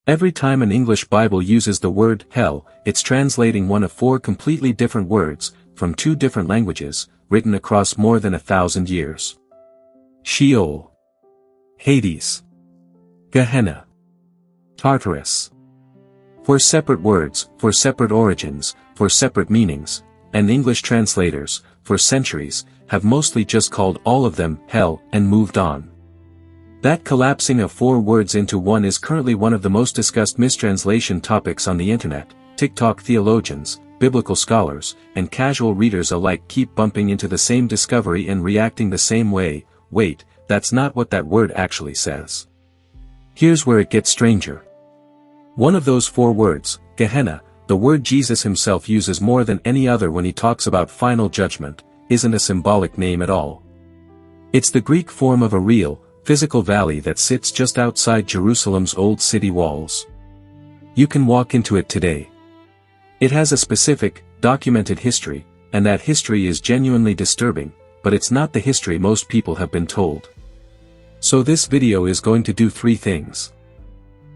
Every time an English Bible uses the word hell, it's translating one of four completely different words, from two different languages, written across more than 1,000 years. Sheol, Hades, Gehenna, Tartarus. Four separate words, for separate origins, for separate meanings, and English translators, for centuries, have mostly just called all of them hell and moved on. That collapsing of four words into one is currently one of the most discussed mistranslation topics on the internet. TikTok theologians, biblical scholars, and casual readers alike keep bumping into the same discovery and reacting the same way. Wait, that's not what that word actually says. Here's where it gets stranger. One of those four words, Gehenna, the word Jesus himself uses more than any other when he talks about final judgment, isn't a symbolic name at all. It's the Greek form of a real, physical valley that sits just outside Jerusalem's old city walls. You can walk into it today. It has a specific, documented history, and that history is genuinely disturbing, but it's not the history most people have been told. So this video is going to do three things.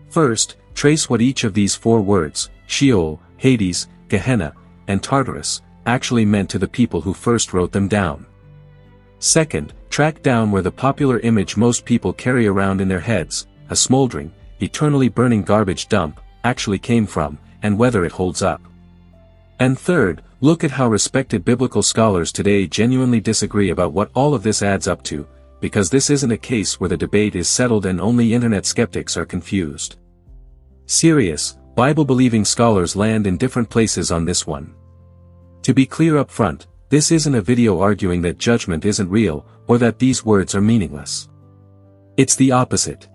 First, trace what each of these four words, Sheol, Hades, Gehenna, and Tartarus, actually meant to the people who first wrote them down. Second, track down where the popular image most people carry around in their heads, a smoldering, eternally burning garbage dump, actually came from, and whether it holds up. And third, look at how respected biblical scholars today genuinely disagree about what all of this adds up to, because this isn't a case where the debate is settled and only internet skeptics are confused. Serious, Bible-believing scholars land in different places on this one. To be clear up front, this isn't a video arguing that judgment isn't real, or that these words are meaningless. It's the opposite.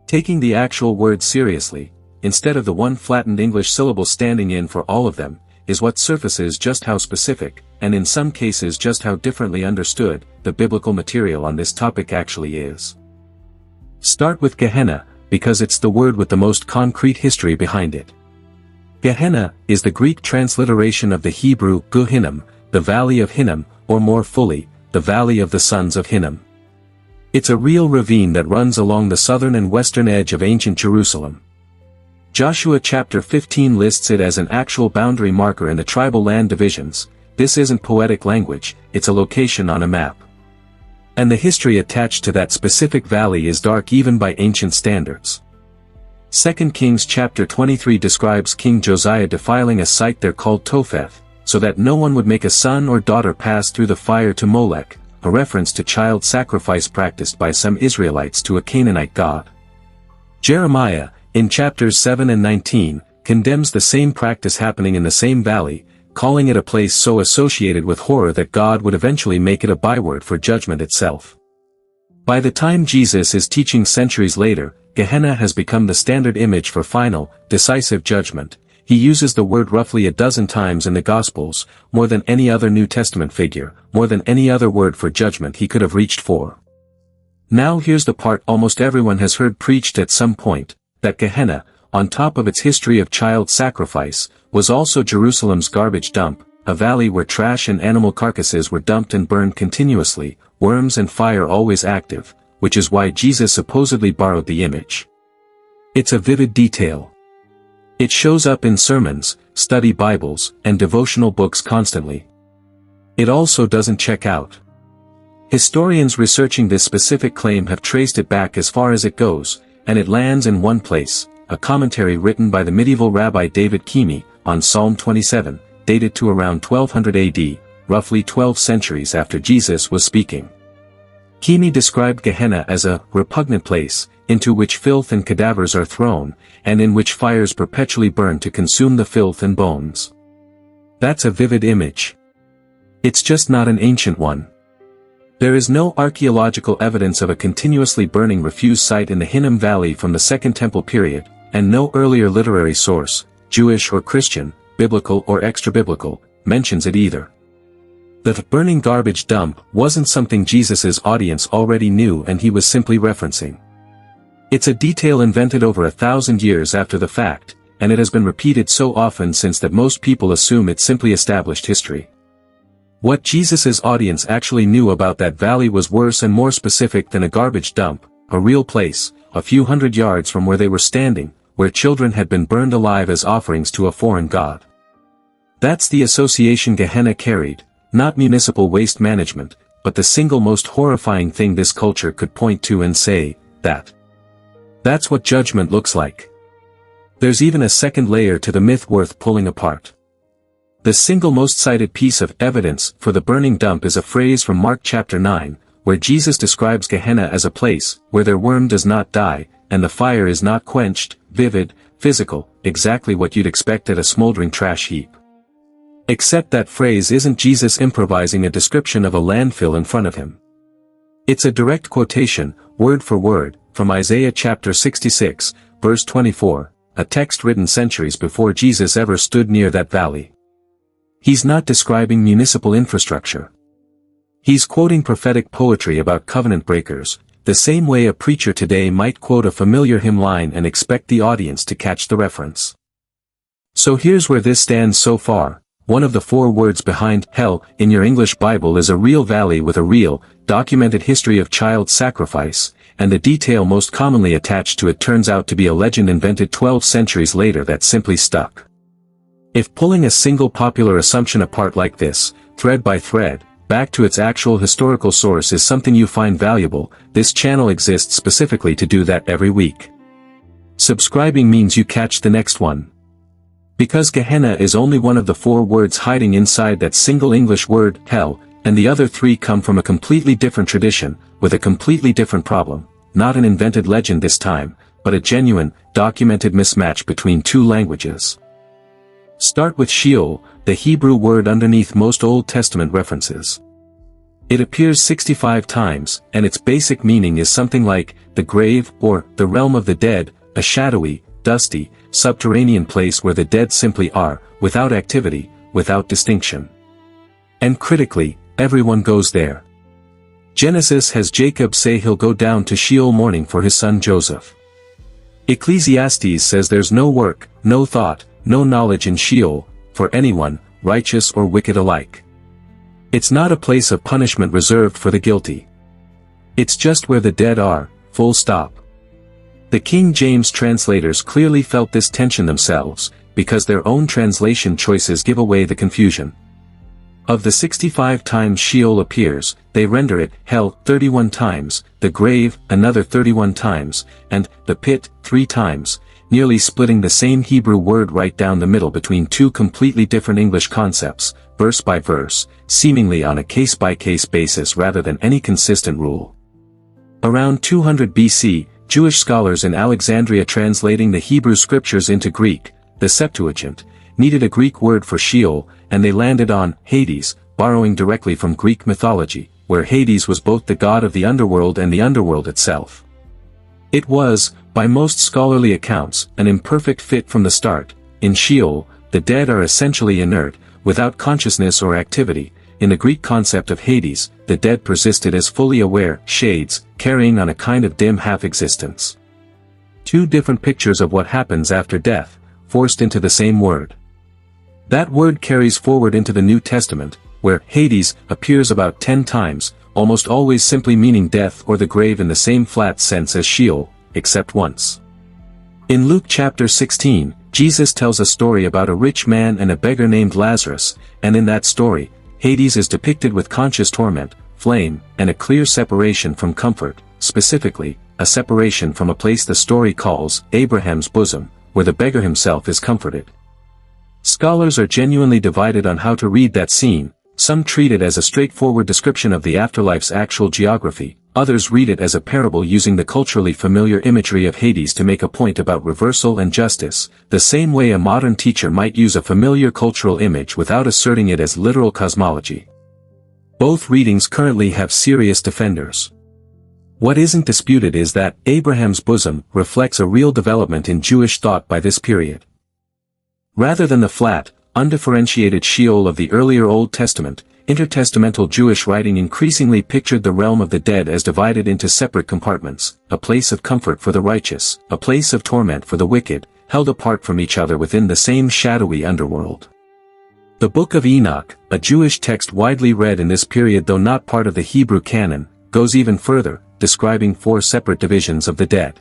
Taking the actual words seriously, instead of the one flattened English syllable standing in for all of them, is what surfaces just how specific, and in some cases just how differently understood, the biblical material on this topic actually is. Start with Gehenna, because it's the word with the most concrete history behind it. Gehenna is the Greek transliteration of the Hebrew Gehinnom, the Valley of Hinnom, or more fully, the Valley of the Sons of Hinnom. It's a real ravine that runs along the southern and western edge of ancient Jerusalem. Joshua chapter 15 lists it as an actual boundary marker in the tribal land divisions. This isn't poetic language, it's a location on a map. And the history attached to that specific valley is dark even by ancient standards. 2 Kings chapter 23 describes King Josiah defiling a site there called Topheth, so that no one would make a son or daughter pass through the fire to Molech, a reference to child sacrifice practiced by some Israelites to a Canaanite god. Jeremiah, in chapters 7 and 19, condemns the same practice happening in the same valley, calling it a place so associated with horror that God would eventually make it a byword for judgment itself. By the time Jesus is teaching centuries later, Gehenna has become the standard image for final, decisive judgment. He uses the word roughly a dozen times in the Gospels, more than any other New Testament figure, more than any other word for judgment he could have reached for. Now here's the part almost everyone has heard preached at some point, that Gehenna, on top of its history of child sacrifice, was also Jerusalem's garbage dump, a valley where trash and animal carcasses were dumped and burned continuously, worms and fire always active, which is why Jesus supposedly borrowed the image. It's a vivid detail. It shows up in sermons, study Bibles, and devotional books constantly. It also doesn't check out. Historians researching this specific claim have traced it back as far as it goes, and it lands in one place, a commentary written by the medieval Rabbi David Kemi, on Psalm 27, dated to around 1200 AD, roughly 12 centuries after Jesus was speaking. Kemi described Gehenna as a repugnant place, into which filth and cadavers are thrown, and in which fires perpetually burn to consume the filth and bones. That's a vivid image. It's just not an ancient one. There is no archaeological evidence of a continuously burning refuse site in the Hinnom Valley from the Second Temple period, and no earlier literary source, Jewish or Christian, biblical or extra-biblical, mentions it either. The burning garbage dump wasn't something Jesus's audience already knew and he was simply referencing. It's a detail invented over 1,000 years after the fact, and it has been repeated so often since that most people assume it's simply established history. What Jesus's audience actually knew about that valley was worse and more specific than a garbage dump, a real place, a few hundred yards from where they were standing, where children had been burned alive as offerings to a foreign god. That's the association Gehenna carried, not municipal waste management, but the single most horrifying thing this culture could point to and say, that's what judgment looks like. There's even a second layer to the myth worth pulling apart. The single most cited piece of evidence for the burning dump is a phrase from Mark chapter 9, where Jesus describes Gehenna as a place where their worm does not die, and the fire is not quenched, vivid, physical, exactly what you'd expect at a smoldering trash heap. Except that phrase isn't Jesus improvising a description of a landfill in front of him. It's a direct quotation, word for word, from Isaiah chapter 66, verse 24, a text written centuries before Jesus ever stood near that valley. He's not describing municipal infrastructure. He's quoting prophetic poetry about covenant breakers, the same way a preacher today might quote a familiar hymn line and expect the audience to catch the reference. So here's where this stands so far. One of the 4 words behind hell in your English Bible is a real valley with a real, documented history of child sacrifice, and the detail most commonly attached to it turns out to be a legend invented 12 centuries later that simply stuck. If pulling a single popular assumption apart like this, thread by thread, back to its actual historical source is something you find valuable, this channel exists specifically to do that every week. Subscribing means you catch the next one. Because Gehenna is only one of the 4 words hiding inside that single English word, hell, and the other 3 come from a completely different tradition, with a completely different problem, not an invented legend this time, but a genuine, documented mismatch between 2 languages. Start with Sheol, the Hebrew word underneath most Old Testament references. It appears 65 times, and its basic meaning is something like, the grave, or, the realm of the dead, a shadowy, dusty, subterranean place where the dead simply are, without activity, without distinction. And critically, everyone goes there. Genesis has Jacob say he'll go down to Sheol mourning for his son Joseph. Ecclesiastes says there's no work, no thought, no knowledge in Sheol, for anyone, righteous or wicked alike. It's not a place of punishment reserved for the guilty. It's just where the dead are, full stop. The King James translators clearly felt this tension themselves, because their own translation choices give away the confusion. Of the 65 times Sheol appears, they render it, hell, 31 times, the grave, another 31 times, and the pit, 3 times, nearly splitting the same Hebrew word right down the middle between 2 completely different English concepts, verse by verse, seemingly on a case-by-case basis rather than any consistent rule. Around 200 BC, Jewish scholars in Alexandria translating the Hebrew scriptures into Greek, the Septuagint, needed a Greek word for Sheol, and they landed on Hades, borrowing directly from Greek mythology, where Hades was both the god of the underworld and the underworld itself. It was, by most scholarly accounts, an imperfect fit from the start. In Sheol, the dead are essentially inert, without consciousness or activity. In the Greek concept of Hades, the dead persisted as fully aware shades, carrying on a kind of dim half-existence. 2 different pictures of what happens after death, forced into the same word. That word carries forward into the New Testament, where Hades appears about 10 times, almost always simply meaning death or the grave in the same flat sense as Sheol, except once. In Luke chapter 16, Jesus tells a story about a rich man and a beggar named Lazarus, and in that story, Hades is depicted with conscious torment, flame, and a clear separation from comfort, specifically, a separation from a place the story calls Abraham's bosom, where the beggar himself is comforted. Scholars are genuinely divided on how to read that scene. Some treat it as a straightforward description of the afterlife's actual geography, others read it as a parable using the culturally familiar imagery of Hades to make a point about reversal and justice, the same way a modern teacher might use a familiar cultural image without asserting it as literal cosmology. Both readings currently have serious defenders. What isn't disputed is that Abraham's bosom reflects a real development in Jewish thought by this period. Rather than the flat, undifferentiated Sheol of the earlier Old Testament, intertestamental Jewish writing increasingly pictured the realm of the dead as divided into separate compartments, a place of comfort for the righteous, a place of torment for the wicked, held apart from each other within the same shadowy underworld. The Book of Enoch, a Jewish text widely read in this period though not part of the Hebrew canon, goes even further, describing 4 separate divisions of the dead.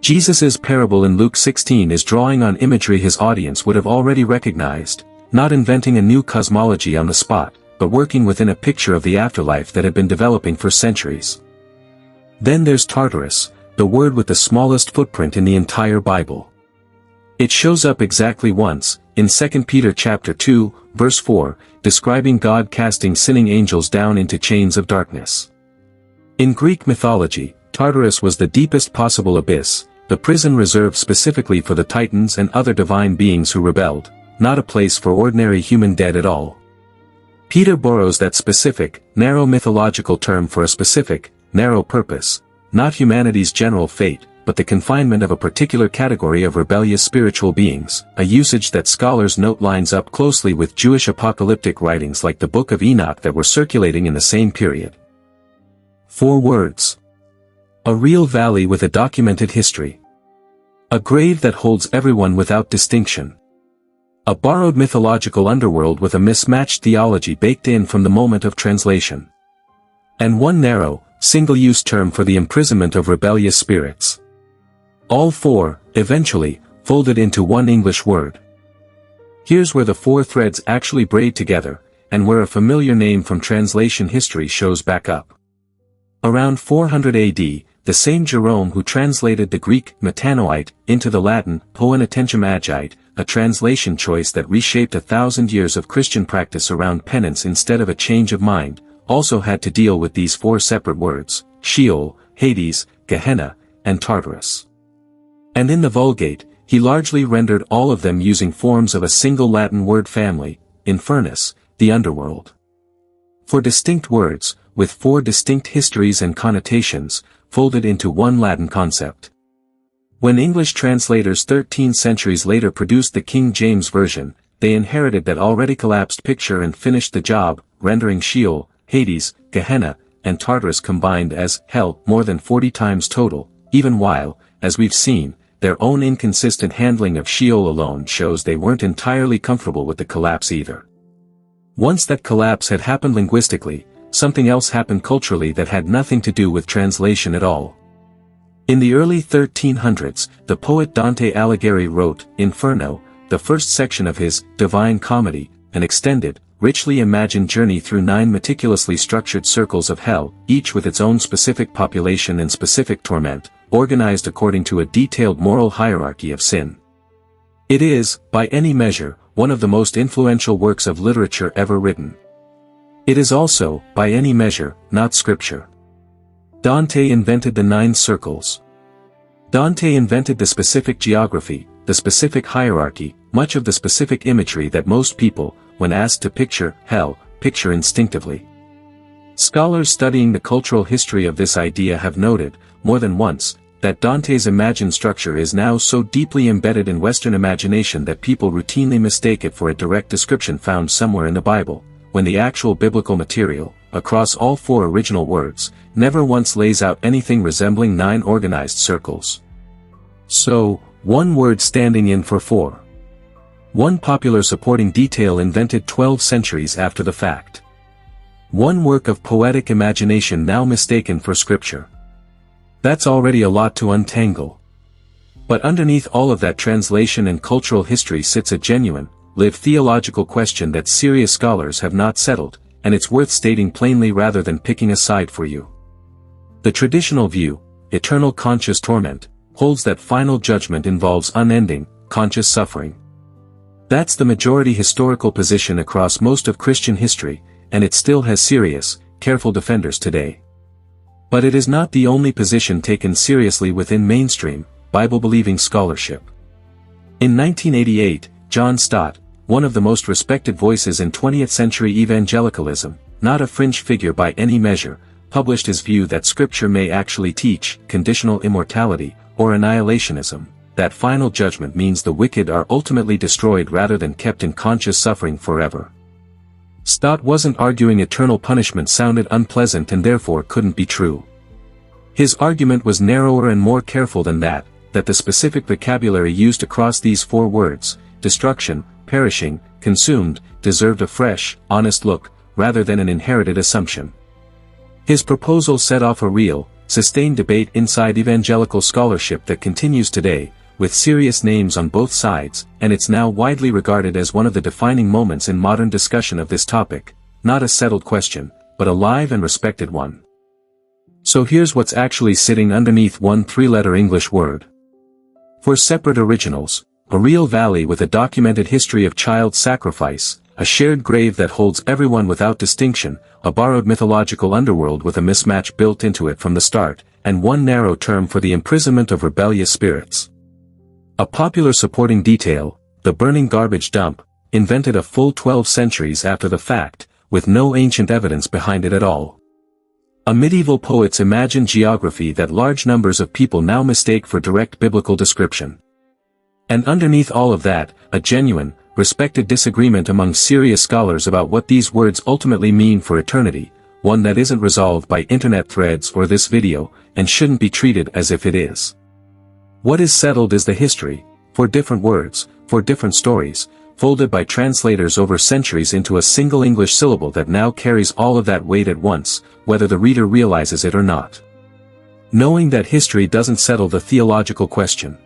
Jesus' parable in Luke 16 is drawing on imagery his audience would have already recognized, not inventing a new cosmology on the spot, but working within a picture of the afterlife that had been developing for centuries. Then there's Tartarus, the word with the smallest footprint in the entire Bible. It shows up exactly once, in 2 Peter chapter 2, verse 4, describing God casting sinning angels down into chains of darkness. In Greek mythology, Tartarus was the deepest possible abyss, the prison reserved specifically for the Titans and other divine beings who rebelled, not a place for ordinary human dead at all. Peter borrows that specific, narrow mythological term for a specific, narrow purpose, not humanity's general fate, but the confinement of a particular category of rebellious spiritual beings, a usage that scholars note lines up closely with Jewish apocalyptic writings like the Book of Enoch that were circulating in the same period. 4 words. A real valley with a documented history. A grave that holds everyone without distinction. A borrowed mythological underworld with a mismatched theology baked in from the moment of translation. And one narrow, single-use term for the imprisonment of rebellious spirits. All 4, eventually, folded into one English word. Here's where the 4 threads actually braid together, and where a familiar name from translation history shows back up. Around 400 AD, the same Jerome who translated the Greek metanoite into the Latin poenitentium agite, a translation choice that reshaped 1,000 years of Christian practice around penance instead of a change of mind, also had to deal with these 4 separate words: Sheol, Hades, Gehenna, and Tartarus. And in the Vulgate, he largely rendered all of them using forms of a single Latin word family, infernus, the underworld. 4 distinct words, with 4 distinct histories and connotations, folded into one Latin concept. When English translators 13 centuries later produced the King James Version, they inherited that already collapsed picture and finished the job, rendering Sheol, Hades, Gehenna, and Tartarus combined as hell more than 40 times total, even while, as we've seen, their own inconsistent handling of Sheol alone shows they weren't entirely comfortable with the collapse either. Once that collapse had happened linguistically, something else happened culturally that had nothing to do with translation at all. In the early 1300s, the poet Dante Alighieri wrote Inferno, the first section of his Divine Comedy, an extended, richly imagined journey through 9 meticulously structured circles of hell, each with its own specific population and specific torment, organized according to a detailed moral hierarchy of sin. It is, by any measure, one of the most influential works of literature ever written. It is also, by any measure, not scripture. Dante invented the 9 circles. Dante invented the specific geography, the specific hierarchy, much of the specific imagery that most people, when asked to picture hell, picture instinctively. Scholars studying the cultural history of this idea have noted, more than once, that Dante's imagined structure is now so deeply embedded in Western imagination that people routinely mistake it for a direct description found somewhere in the Bible, when the actual biblical material, across all 4 original words, never once lays out anything resembling 9 organized circles. So, one word standing in for 4. One popular supporting detail invented 12 centuries after the fact. One work of poetic imagination now mistaken for scripture. That's already a lot to untangle. But underneath all of that translation and cultural history sits a genuine, live theological question that serious scholars have not settled, and it's worth stating plainly rather than picking a side for you. The traditional view, eternal conscious torment, holds that final judgment involves unending, conscious suffering. That's the majority historical position across most of Christian history, and it still has serious, careful defenders today. But it is not the only position taken seriously within mainstream, Bible-believing scholarship. In 1988, John Stott, one of the most respected voices in 20th-century evangelicalism, not a fringe figure by any measure, published his view that Scripture may actually teach conditional immortality, or annihilationism, that final judgment means the wicked are ultimately destroyed rather than kept in conscious suffering forever. Stott wasn't arguing eternal punishment sounded unpleasant and therefore couldn't be true. His argument was narrower and more careful than that the specific vocabulary used across these 4 words, destruction, perishing, consumed, deserved a fresh, honest look, rather than an inherited assumption. His proposal set off a real, sustained debate inside evangelical scholarship that continues today, with serious names on both sides, and it's now widely regarded as one of the defining moments in modern discussion of this topic, not a settled question, but a live and respected one. So here's what's actually sitting underneath one three-letter English word. For separate originals, a real valley with a documented history of child sacrifice, a shared grave that holds everyone without distinction, a borrowed mythological underworld with a mismatch built into it from the start, and one narrow term for the imprisonment of rebellious spirits. A popular supporting detail, the burning garbage dump, invented a full 12 centuries after the fact, with no ancient evidence behind it at all. A medieval poet's imagined geography that large numbers of people now mistake for direct biblical description. And underneath all of that, a genuine, respected disagreement among serious scholars about what these words ultimately mean for eternity, one that isn't resolved by internet threads or this video, and shouldn't be treated as if it is. What is settled is the history, for different words, for different stories, folded by translators over centuries into a single English syllable that now carries all of that weight at once, whether the reader realizes it or not. Knowing that history doesn't settle the theological question.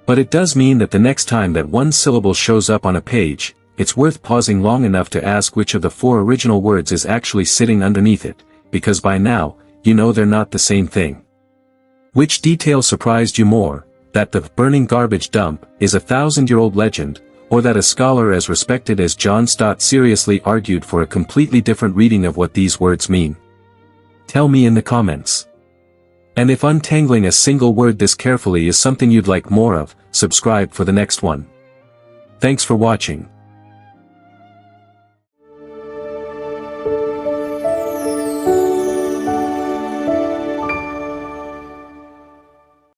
But it does mean that the next time that one syllable shows up on a page, it's worth pausing long enough to ask which of the four original words is actually sitting underneath it, because by now, you know they're not the same thing. Which detail surprised you more, that the burning garbage dump is a 1,000-year-old legend, or that a scholar as respected as John Stott seriously argued for a completely different reading of what these words mean? Tell me in the comments. And if untangling a single word this carefully is something you'd like more of, subscribe for the next one. Thanks for watching.